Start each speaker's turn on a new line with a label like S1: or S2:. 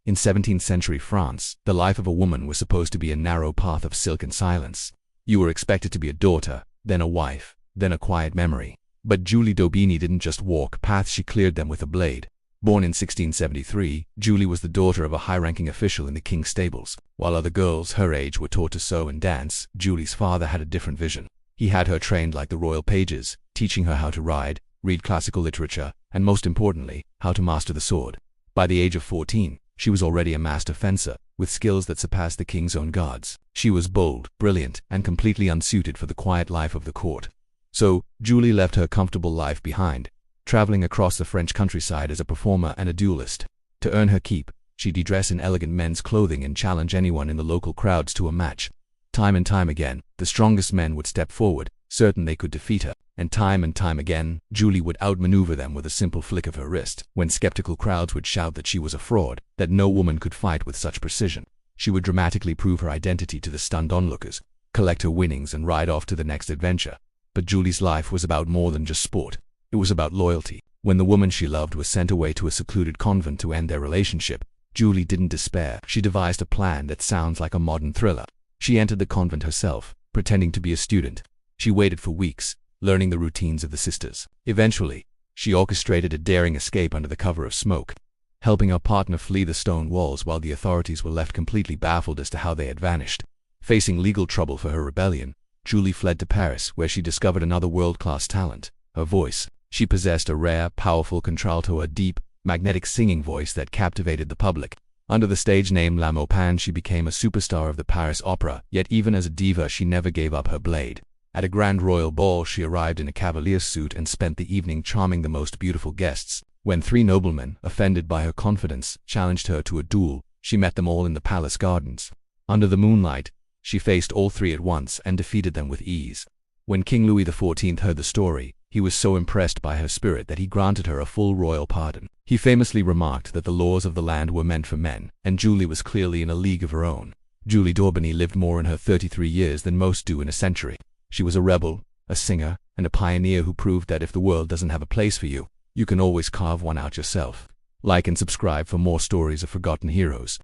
S1: In 17th century France, the life of a woman was supposed to be a narrow path of silk and silence. You were expected to be a daughter, then a wife, then a quiet memory. But Julie d'Aubigny didn't just walk paths, she cleared them with a blade. Born in 1673, Julie was the daughter of a high-ranking official in the king's stables. While other girls her age were taught to sew and dance, Julie's father had a different vision. He had her trained like the royal pages, teaching her how to ride, read classical literature, and most importantly, how to master the sword. By the age of 14, she was already a master fencer, with skills that surpassed the king's own guards. She was bold, brilliant, and completely unsuited for the quiet life of the court. So, Julie left her comfortable life behind, traveling across the French countryside as a performer and a duelist. To earn her keep, she'd dress in elegant men's clothing and challenge anyone in the local crowds to a match. Time and time again, the strongest men would step forward, certain they could defeat her. And time again, Julie would outmaneuver them with a simple flick of her wrist. When skeptical crowds would shout that she was a fraud, that no woman could fight with such precision, she would dramatically prove her identity to the stunned onlookers, collect her winnings and ride off to the next adventure. But Julie's life was about more than just sport. It was about loyalty. When the woman she loved was sent away to a secluded convent to end their relationship, Julie didn't despair. She devised a plan that sounds like a modern thriller. She entered the convent herself, pretending to be a student. She waited for weeks, learning the routines of the sisters. Eventually, she orchestrated a daring escape under the cover of smoke, helping her partner flee the stone walls while the authorities were left completely baffled as to how they had vanished. Facing legal trouble for her rebellion, Julie fled to Paris, where she discovered another world-class talent, her voice. She possessed a rare, powerful contralto, a deep, magnetic singing voice that captivated the public. Under the stage name La Maupin, she became a superstar of the Paris opera, yet even as a diva she never gave up her blade. At a grand royal ball she arrived in a cavalier suit and spent the evening charming the most beautiful guests. When 3 noblemen, offended by her confidence, challenged her to a duel, she met them all in the palace gardens. Under the moonlight, she faced all 3 at once and defeated them with ease. When King Louis XIV heard the story, he was so impressed by her spirit that he granted her a full royal pardon. He famously remarked that the laws of the land were meant for men, and Julie was clearly in a league of her own. Julie d'Aubigny lived more in her 33 years than most do in a century. She was a rebel, a singer, and a pioneer who proved that if the world doesn't have a place for you, you can always carve one out yourself. Like and subscribe for more stories of forgotten heroes.